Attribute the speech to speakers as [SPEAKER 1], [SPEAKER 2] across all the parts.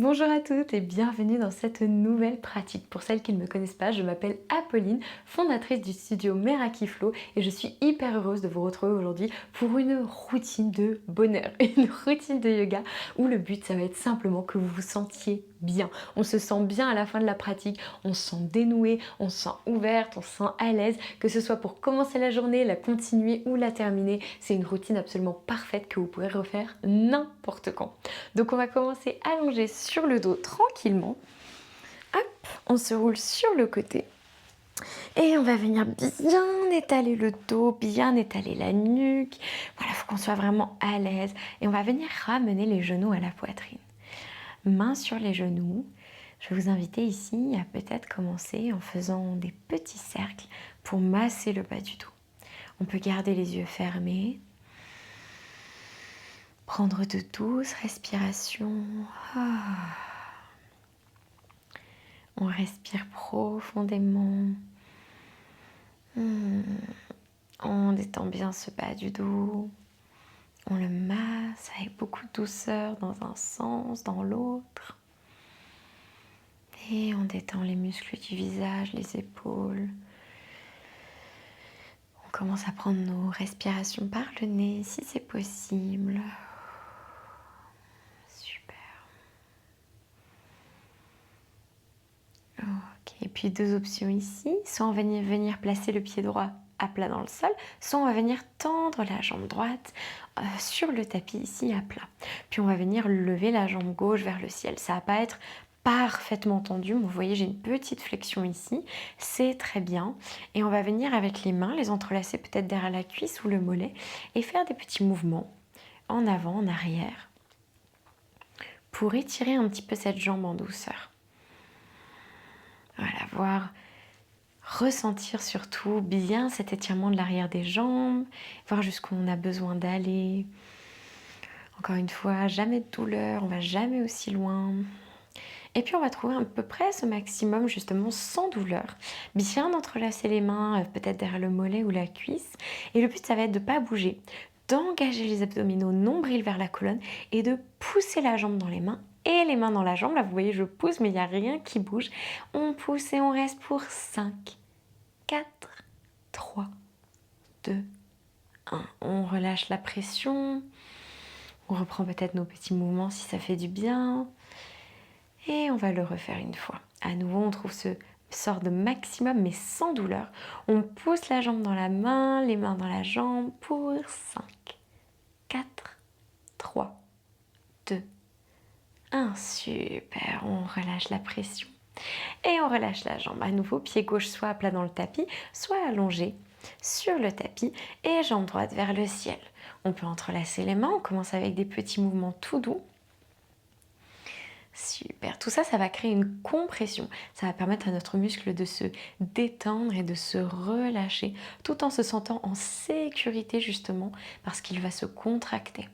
[SPEAKER 1] Bonjour à toutes et bienvenue dans cette nouvelle pratique. Pour celles qui ne me connaissent pas, je m'appelle Apolline, fondatrice du studio Meraki Flow et je suis hyper heureuse de vous retrouver aujourd'hui pour une routine de bonheur, une routine de yoga où le but ça va être simplement que vous vous sentiez bien. On se sent bien à la fin de la pratique, on se sent dénoué, on se sent ouverte, on se sent à l'aise, que ce soit pour commencer la journée, la continuer ou la terminer. C'est une routine absolument parfaite que vous pourrez refaire n'importe quand. Donc on va commencer allongé sur le dos tranquillement. Hop, on se roule sur le côté. Et on va venir bien étaler le dos, bien étaler la nuque. Voilà, il faut qu'on soit vraiment à l'aise. Et on va venir ramener les genoux à la poitrine. Mains sur les genoux. Je vais vous inviter ici à peut-être commencer en faisant des petits cercles pour masser le bas du dos. On peut garder les yeux fermés. Prendre de douces respirations. On respire profondément. On détend bien ce bas du dos. On le masse avec beaucoup de douceur dans un sens, dans l'autre. Et on détend les muscles du visage, les épaules. On commence à prendre nos respirations par le nez si c'est possible. Super. Ok, et puis deux options ici. Soit on va venir placer le pied droit à plat dans le sol, soit on va venir tendre la jambe droite sur le tapis ici à plat. Puis on va venir lever la jambe gauche vers le ciel. Ça va pas être parfaitement tendu, mais vous voyez j'ai une petite flexion ici, c'est très bien. Et on va venir avec les mains, les entrelacer peut-être derrière la cuisse ou le mollet et faire des petits mouvements en avant, en arrière pour étirer un petit peu cette jambe en douceur. Voilà, ressentir surtout bien cet étirement de l'arrière des jambes, voir jusqu'où on a besoin d'aller. Encore une fois, jamais de douleur, on va jamais aussi loin. Et puis on va trouver à peu près ce maximum justement sans douleur. Bien entrelacer les mains, peut-être derrière le mollet ou la cuisse. Et le but ça va être de ne pas bouger, d'engager les abdominaux, nombril vers la colonne et de pousser la jambe dans les mains et les mains dans la jambe. Là vous voyez je pousse mais il n'y a rien qui bouge. On pousse et on reste pour 5, 4, 3, 2, 1. On relâche la pression. On reprend peut-être nos petits mouvements si ça fait du bien. Et on va le refaire une fois. À nouveau, on trouve ce sort de maximum mais sans douleur. On pousse la jambe dans la main, les mains dans la jambe pour 5, 4, 3, 2, 1. Super, on relâche la pression. Et on relâche la jambe. À nouveau, pied gauche soit à plat dans le tapis, soit allongé sur le tapis et jambe droite vers le ciel. On peut entrelacer les mains, on commence avec des petits mouvements tout doux. Super, tout ça, ça va créer une compression. Ça va permettre à notre muscle de se détendre et de se relâcher tout en se sentant en sécurité justement parce qu'il va se contracter.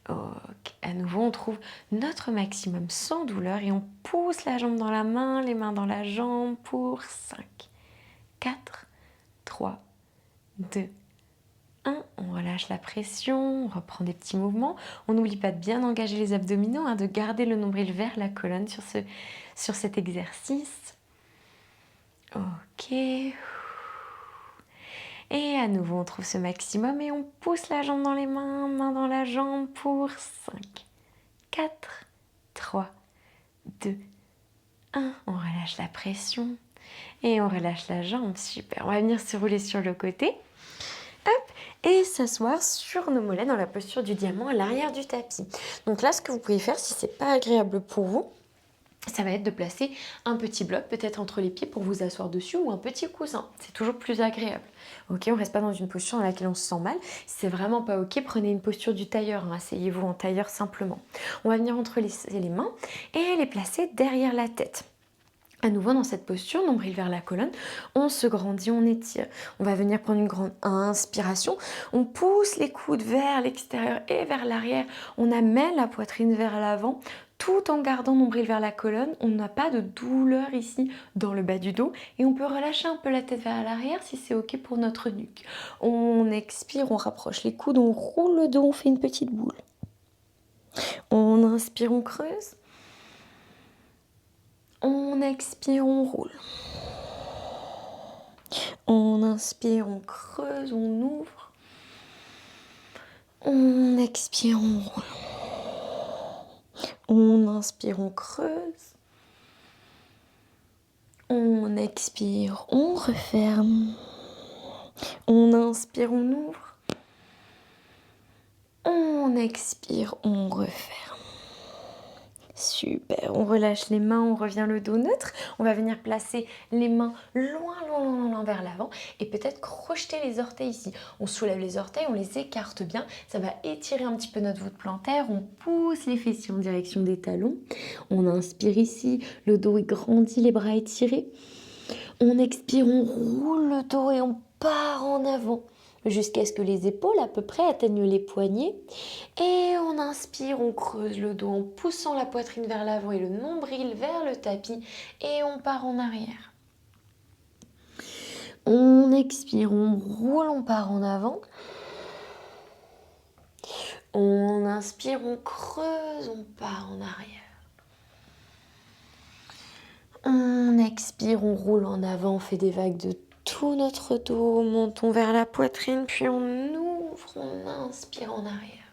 [SPEAKER 1] Ok, à nouveau, on trouve notre maximum sans douleur et on pousse la jambe dans la main, les mains dans la jambe pour 5, 4, 3, 2, 1. On relâche la pression, on reprend des petits mouvements. On n'oublie pas de bien engager les abdominaux, de garder le nombril vers la colonne sur cet exercice. Ok. Et à nouveau, on trouve ce maximum et on pousse la jambe dans les mains, main dans la jambe pour 5, 4, 3, 2, 1. On relâche la pression et on relâche la jambe. Super. On va venir se rouler sur le côté. Hop, et s'asseoir sur nos mollets dans la posture du diamant à l'arrière du tapis. Donc là, ce que vous pouvez faire, si c'est pas agréable pour vous, ça va être de placer un petit bloc peut-être entre les pieds pour vous asseoir dessus ou un petit coussin. C'est toujours plus agréable. Ok, on reste pas dans une posture dans laquelle on se sent mal. Si c'est vraiment pas ok, prenez une posture du tailleur. Asseyez-vous en tailleur simplement. On va venir entrelacer les mains et les placer derrière la tête. À nouveau dans cette posture, nombril vers la colonne, on se grandit, on étire. On va venir prendre une grande inspiration. On pousse les coudes vers l'extérieur et vers l'arrière. On amène la poitrine vers l'avant tout en gardant nombril vers la colonne. On n'a pas de douleur ici dans le bas du dos et on peut relâcher un peu la tête vers l'arrière si c'est ok pour notre nuque. On expire, on rapproche les coudes, on roule le dos, on fait une petite boule. On inspire, on creuse. On expire, on roule. On inspire, on creuse, on ouvre. On expire, on roule. On inspire, on creuse. On expire, on referme. On inspire, on ouvre. On expire, on referme. Super, on relâche les mains, on revient le dos neutre. On va venir placer les mains loin vers l'avant et peut-être crocheter les orteils ici. On soulève les orteils, on les écarte bien. Ça va étirer un petit peu notre voûte plantaire. On pousse les fessiers en direction des talons. On inspire ici, le dos est grandi, les bras étirés. On expire, on roule le dos et on part en avant jusqu'à ce que les épaules à peu près atteignent les poignets. Et on inspire, on creuse le dos en poussant la poitrine vers l'avant et le nombril vers le tapis. Et on part en arrière. On expire, on roule, on part en avant. On inspire, on creuse, on part en arrière. On expire, on roule en avant, on fait des vagues de tout notre dos, montons vers la poitrine, puis on ouvre, on inspire en arrière.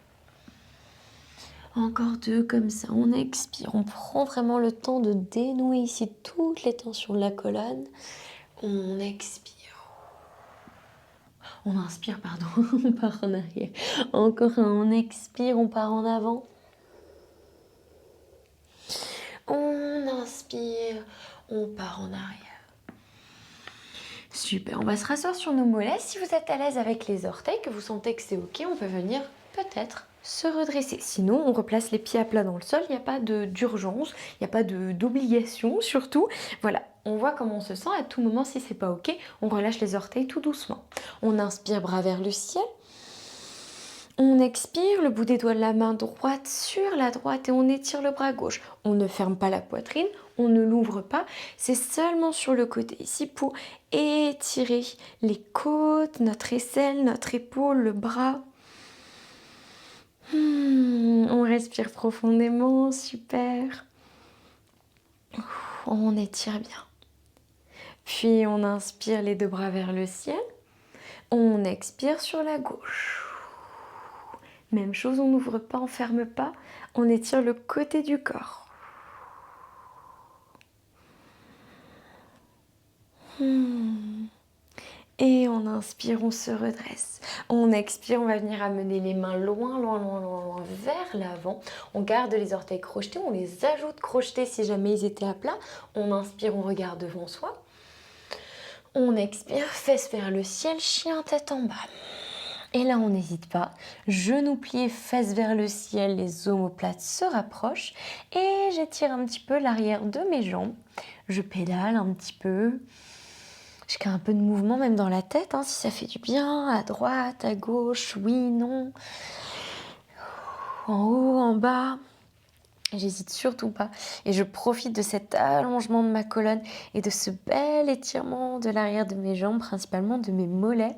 [SPEAKER 1] Encore 2 comme ça, on expire, on prend vraiment le temps de dénouer ici toutes les tensions de la colonne. On expire. On inspire, pardon, on part en arrière. Encore un, on expire, on part en avant. On inspire, on part en arrière. Super, on va se rasseoir sur nos mollets. Si vous êtes à l'aise avec les orteils, que vous sentez que c'est ok, on peut venir peut-être se redresser. Sinon, on replace les pieds à plat dans le sol. Il n'y a pas d'urgence, il n'y a pas d'obligation surtout. Voilà, on voit comment on se sent. À tout moment, si c'est pas ok, on relâche les orteils tout doucement. On inspire, bras vers le ciel. On expire, le bout des doigts de la main droite sur la droite et on étire le bras gauche. On ne ferme pas la poitrine, on ne l'ouvre pas, c'est seulement sur le côté ici pour étirer les côtes, notre aisselle, notre épaule, le bras. On respire profondément, super. On étire bien. Puis on inspire les 2 bras vers le ciel. On expire sur la gauche. Même chose, on n'ouvre pas, on ne ferme pas, on étire le côté du corps. Et on inspire, on se redresse. On expire, on va venir amener les mains loin vers l'avant. On garde les orteils crochetés, on les ajoute crochetés si jamais ils étaient à plat. On inspire, on regarde devant soi. On expire, fesses vers le ciel, chien tête en bas. Et là, on n'hésite pas. Genoux pliés, fesses vers le ciel, les omoplates se rapprochent. Et j'étire un petit peu l'arrière de mes jambes. Je pédale un petit peu. Je crée un peu de mouvement même dans la tête, si ça fait du bien. À droite, à gauche, oui, non. En haut, en bas. J'hésite surtout pas. Et je profite de cet allongement de ma colonne et de ce bel étirement de l'arrière de mes jambes, principalement de mes mollets.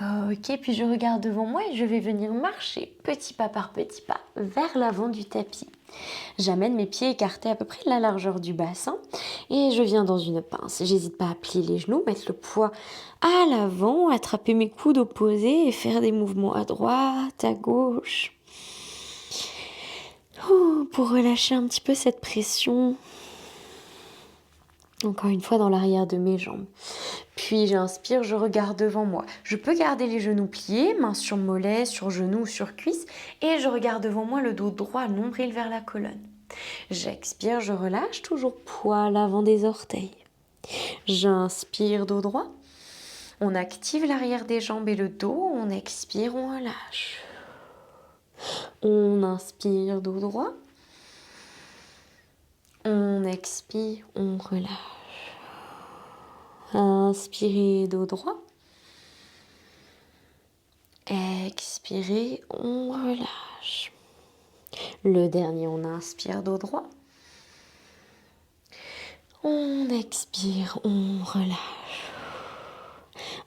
[SPEAKER 1] Ok, puis je regarde devant moi et je vais venir marcher petit pas par petit pas vers l'avant du tapis. J'amène mes pieds écartés à peu près de la largeur du bassin et je viens dans une pince. J'hésite pas à plier les genoux, mettre le poids à l'avant, attraper mes coudes opposés et faire des mouvements à droite, à gauche. Pour relâcher un petit peu cette pression. Encore une fois dans l'arrière de mes jambes. Puis j'inspire, je regarde devant moi. Je peux garder les genoux pliés, mains sur mollet, sur genou ou sur cuisse. Et je regarde devant moi le dos droit, nombril vers la colonne. J'expire, je relâche, toujours poids à l'avant des orteils. J'inspire, dos droit. On active l'arrière des jambes et le dos. On expire, on relâche. On inspire, dos droit. On expire, on relâche. Inspirez, dos droit. Expirez, on relâche. Le dernier, on inspire, dos droit. On expire, on relâche.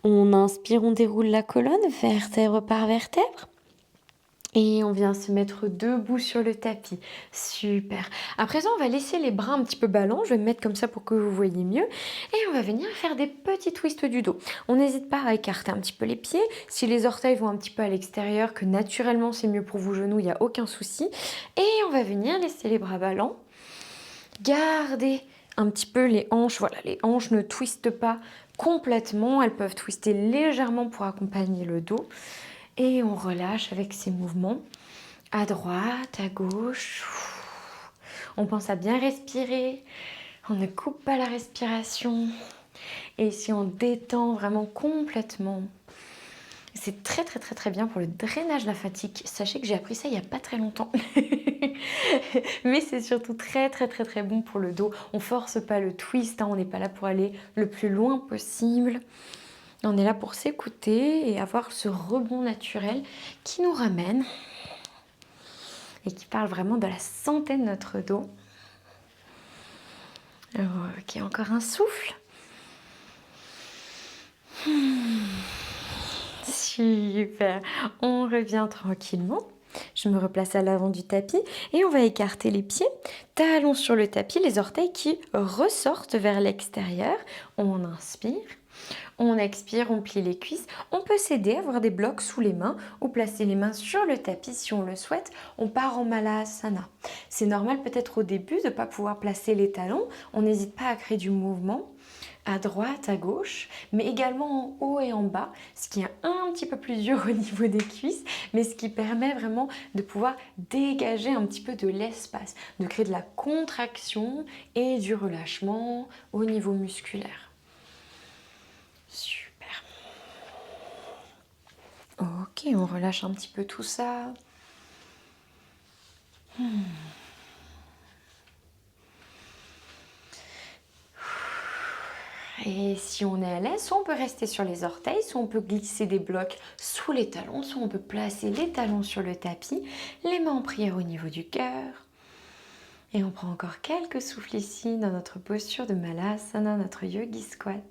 [SPEAKER 1] On inspire, on déroule la colonne, vertèbre par vertèbre. Et on vient se mettre debout sur le tapis. Super. À présent, on va laisser les bras un petit peu ballants. Je vais me mettre comme ça pour que vous voyez mieux. Et on va venir faire des petits twists du dos. On n'hésite pas à écarter un petit peu les pieds. Si les orteils vont un petit peu à l'extérieur, que naturellement c'est mieux pour vos genoux, il n'y a aucun souci. Et on va venir laisser les bras ballants. Gardez un petit peu les hanches. Voilà, les hanches ne twistent pas complètement. Elles peuvent twister légèrement pour accompagner le dos. Et on relâche avec ces mouvements à droite, à gauche. On pense à bien respirer. On ne coupe pas la respiration. Et si on détend vraiment complètement, c'est très très très très bien pour le drainage lymphatique. Sachez que j'ai appris ça il n'y a pas très longtemps. Mais c'est surtout très très très très bon pour le dos. On force pas le twist, hein. On n'est pas là pour aller le plus loin possible. On est là pour s'écouter et avoir ce rebond naturel qui nous ramène et qui parle vraiment de la santé de notre dos. Ok, encore un souffle. Super. On revient tranquillement. Je me replace à l'avant du tapis et on va écarter les pieds, talons sur le tapis, les orteils qui ressortent vers l'extérieur. On inspire. On expire, on plie les cuisses. On peut s'aider à avoir des blocs sous les mains ou placer les mains sur le tapis si on le souhaite. On part en Malasana. C'est normal peut-être au début de ne pas pouvoir placer les talons. On n'hésite pas à créer du mouvement à droite, à gauche, mais également en haut et en bas, ce qui est un petit peu plus dur au niveau des cuisses, mais ce qui permet vraiment de pouvoir dégager un petit peu de l'espace, de créer de la contraction et du relâchement au niveau musculaire. Super. Ok, on relâche un petit peu tout ça. Et si on est à l'aise, soit on peut rester sur les orteils, soit on peut glisser des blocs sous les talons, soit on peut placer les talons sur le tapis, les mains en prière au niveau du cœur. Et on prend encore quelques souffles ici dans notre posture de Malasana, notre Yogi Squat,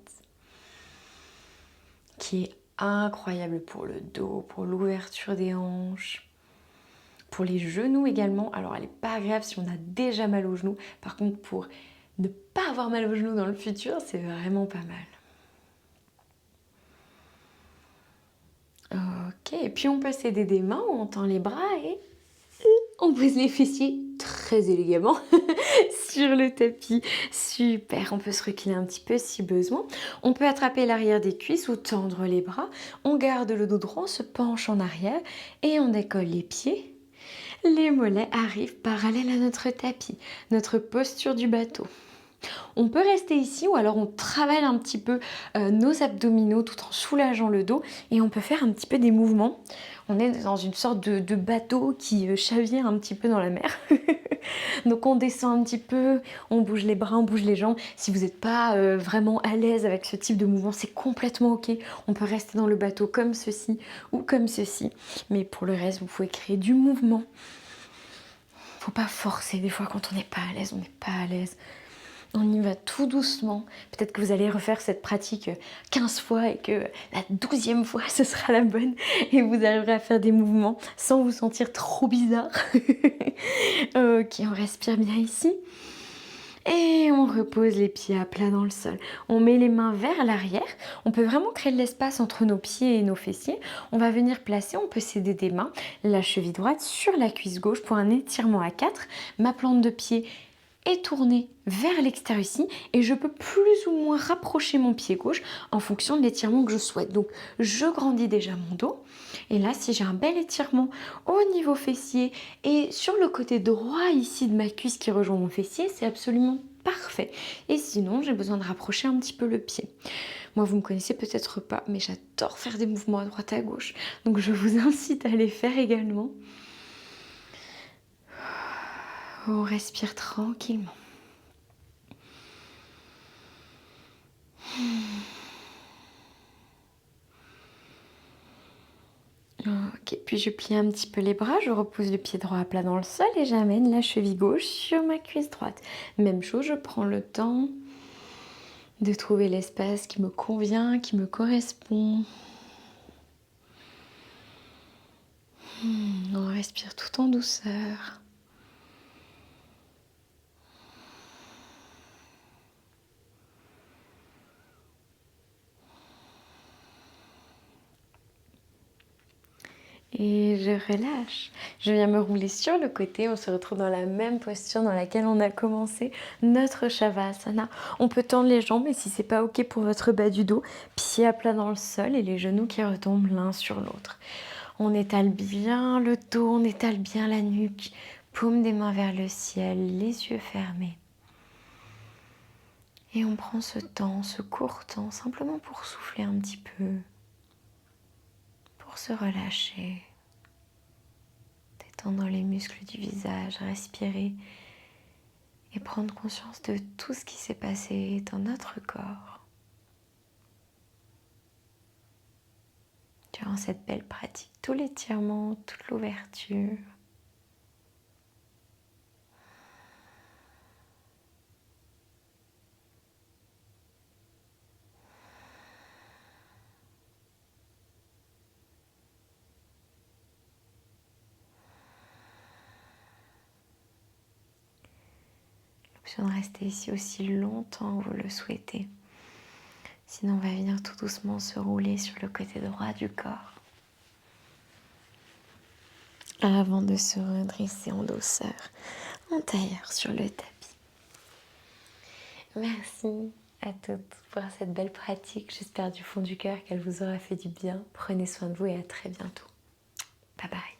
[SPEAKER 1] qui est incroyable pour le dos, pour l'ouverture des hanches, pour les genoux également. Alors elle n'est pas agréable si on a déjà mal aux genoux. Par contre, pour ne pas avoir mal aux genoux dans le futur, c'est vraiment pas mal. Ok, et puis on peut s'aider des mains, on tend les bras et on pose les fessiers très élégamment sur le tapis. Super, on peut se reculer un petit peu si besoin. On peut attraper l'arrière des cuisses ou tendre les bras. On garde le dos droit, on se penche en arrière et on décolle les pieds. Les mollets arrivent parallèles à notre tapis, notre posture du bateau. On peut rester ici ou alors on travaille un petit peu nos abdominaux tout en soulageant le dos et on peut faire un petit peu des mouvements. On est dans une sorte de bateau qui chavire un petit peu dans la mer. Donc on descend un petit peu, on bouge les bras, on bouge les jambes. Si vous n'êtes pas vraiment à l'aise avec ce type de mouvement, c'est complètement ok. On peut rester dans le bateau comme ceci ou comme ceci. Mais pour le reste, vous pouvez créer du mouvement. Faut pas forcer des fois quand on n'est pas à l'aise, on n'est pas à l'aise. On y va tout doucement. Peut-être que vous allez refaire cette pratique 15 fois et que la 12e fois, ce sera la bonne et vous arriverez à faire des mouvements sans vous sentir trop bizarre. Ok, on respire bien ici. Et on repose les pieds à plat dans le sol. On met les mains vers l'arrière. On peut vraiment créer de l'espace entre nos pieds et nos fessiers. On va venir placer, on peut s'aider des mains, la cheville droite sur la cuisse gauche pour un étirement à 4. Ma plante de pied est tournée vers l'extérieur ici et je peux plus ou moins rapprocher mon pied gauche en fonction de l'étirement que je souhaite. Donc je grandis déjà mon dos et là si j'ai un bel étirement au niveau fessier et sur le côté droit ici de ma cuisse qui rejoint mon fessier, c'est absolument parfait. Et sinon j'ai besoin de rapprocher un petit peu le pied. Moi vous me connaissez peut-être pas mais j'adore faire des mouvements à droite à gauche donc je vous incite à les faire également. On respire tranquillement. Ok, puis je plie un petit peu les bras, je repose le pied droit à plat dans le sol et j'amène la cheville gauche sur ma cuisse droite. Même chose, je prends le temps de trouver l'espace qui me convient, qui me correspond. On respire tout en douceur. Et je relâche. Je viens me rouler sur le côté. On se retrouve dans la même posture dans laquelle on a commencé notre Shavasana. On peut tendre les jambes, mais si c'est pas OK pour votre bas du dos, pieds à plat dans le sol et les genoux qui retombent l'un sur l'autre. On étale bien le dos, on étale bien la nuque. Paume des mains vers le ciel, les yeux fermés. Et on prend ce temps, ce court temps, simplement pour souffler un petit peu, pour se relâcher. Détendre les muscles du visage, respirer et prendre conscience de tout ce qui s'est passé dans notre corps durant cette belle pratique. Tout l'étirement, toute l'ouverture. L'option de rester ici aussi longtemps que vous le souhaitez. Sinon, on va venir tout doucement se rouler sur le côté droit du corps avant de se redresser en douceur en tailleur sur le tapis. Merci à toutes pour cette belle pratique. J'espère du fond du cœur qu'elle vous aura fait du bien. Prenez soin de vous et à très bientôt. Bye bye.